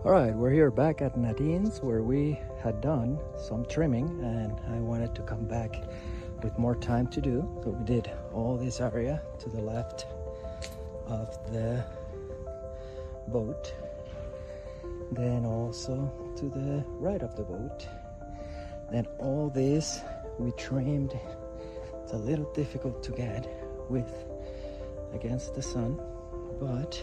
All right, we're here back at Nadine's where we had done some trimming, and I wanted to come back with more time to do. So we did all this area to the left of the boat, then also to the right of the boat. Then all this we trimmed. It's a little difficult to get with against the sun, but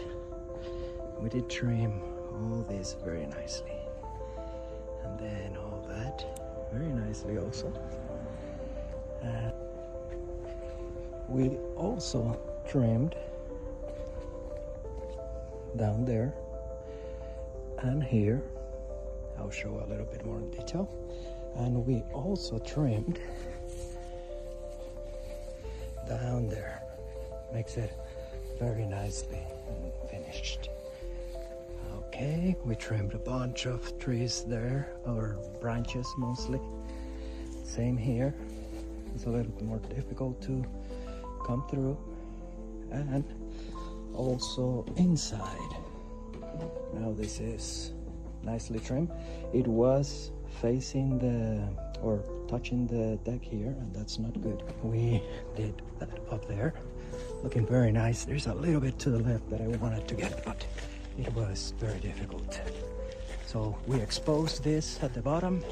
we did trim all this very nicely, and then all that very nicely also. We also trimmed down there and here. I'll show a little bit more in detail. And we also trimmed down there. Makes it very nicely and finished. Okay, we trimmed a bunch of trees there, or branches mostly. Same here. It's a little bit more difficult to come through. And also inside. Now this is nicely trimmed. It was facing or touching the deck here, and that's not good. We did that up there. Looking very nice. There's a little bit to the left that I wanted to get, but it was very difficult. So we exposed this at the bottom,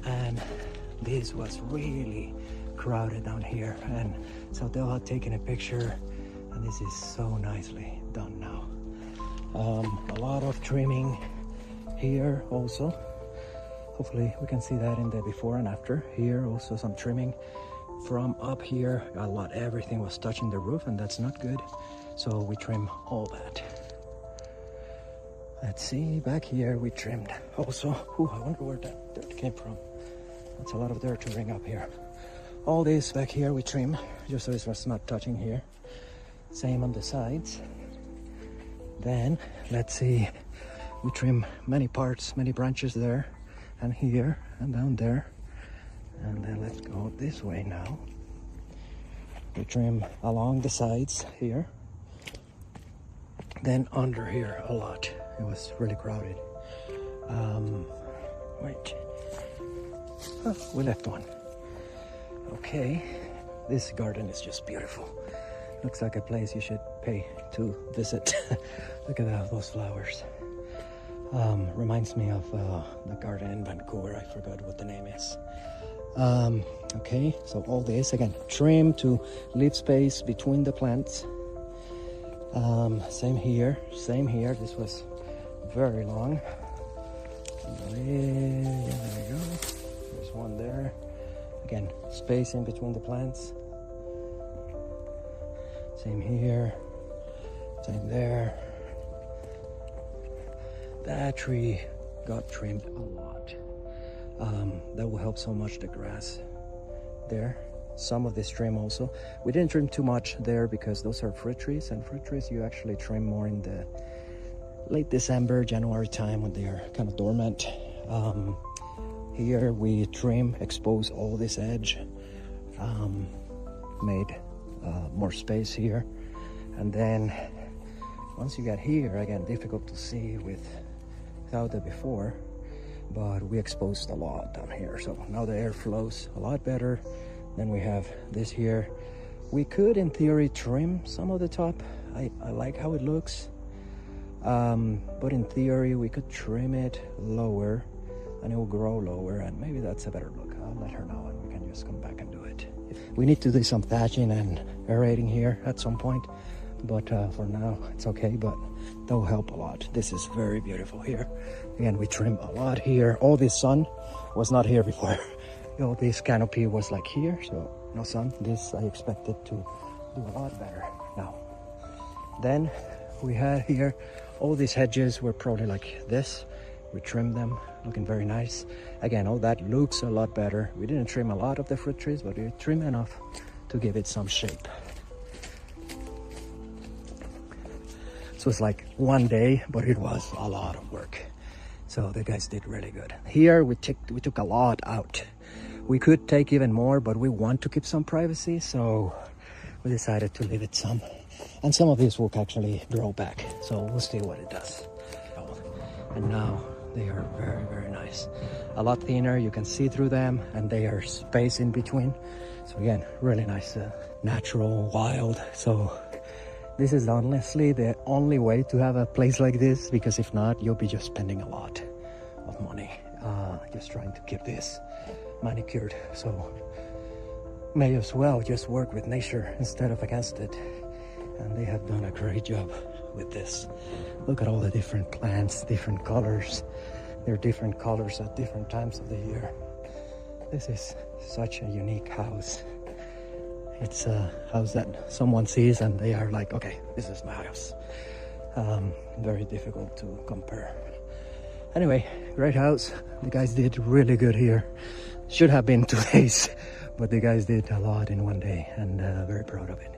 and this was really crowded down here, and so they had taken a picture, and this is so nicely done now. A lot of trimming here also. Hopefully we can see that in the before and after. Here also some trimming from up here. Everything was touching the roof, and that's not good, so we trim all that. Let's see, back here we trimmed also. I wonder where that dirt came from. That's a lot of dirt to bring up here. All this back here we trim, just so it was not touching here. Same on the sides. Then, let's see, we trim many parts, many branches there, and here, and down there. And then let's go this way now. We trim along the sides here. Then under here a lot. It was really crowded. Wait. Oh, we left one. Okay, this garden is just beautiful. Looks like a place you should pay to visit. Look at those flowers. Reminds me of the garden in Vancouver. I forgot what the name is. Okay, so all this again, trim to leave space between the plants. Same here. This was very long. There we go. There's one there. Again, space in between the plants. Same here. Same there. That tree got trimmed a lot. That will help so much the grass there. Some of this trim also. We didn't trim too much there because those are fruit trees, and fruit trees you actually trim more in the late December, January time when they are kind of dormant. Here we trim, expose all this edge, made more space here. And then once you get here, again, difficult to see without the before, but we exposed a lot down here. So now the air flows a lot better. Then we have this here. We could, in theory, trim some of the top. I like how it looks. But in theory, we could trim it lower and it will grow lower, and maybe that's a better look. I'll let her know and we can just come back and do it. We need to do some thatching and aerating here at some point, but for now it's okay, but that will help a lot. This is very beautiful here. Again, we trim a lot here. All this sun was not here before. All this canopy was like here, so no sun. This I expected to do a lot better now. Then we had here all these hedges were probably like this. We trimmed them, looking very nice. Again, all that looks a lot better. We didn't trim a lot of the fruit trees, but we trimmed enough to give it some shape. So it's like one day, but it was a lot of work. So the guys did really good. Here we took a lot out. We could take even more, but we want to keep some privacy, so we decided to leave it some. And some of this will actually grow back, so we'll see what it does. and now they are very, very nice. A lot thinner, you can see through them, and they are space in between. So again, really nice, natural, wild. So this is honestly the only way to have a place like this, because if not, you'll be just spending a lot of money just trying to keep this manicured. So may as well just work with nature instead of against it. And they have done a great job with this. Look at all the different plants, different colors. They're different colors at different times of the year. This is such a unique house. It's a house that someone sees and they are like, okay, this is my house. Very difficult to compare. Anyway, great house. The guys did really good here. Should have been 2 days, but the guys did a lot in 1 day, and very proud of it.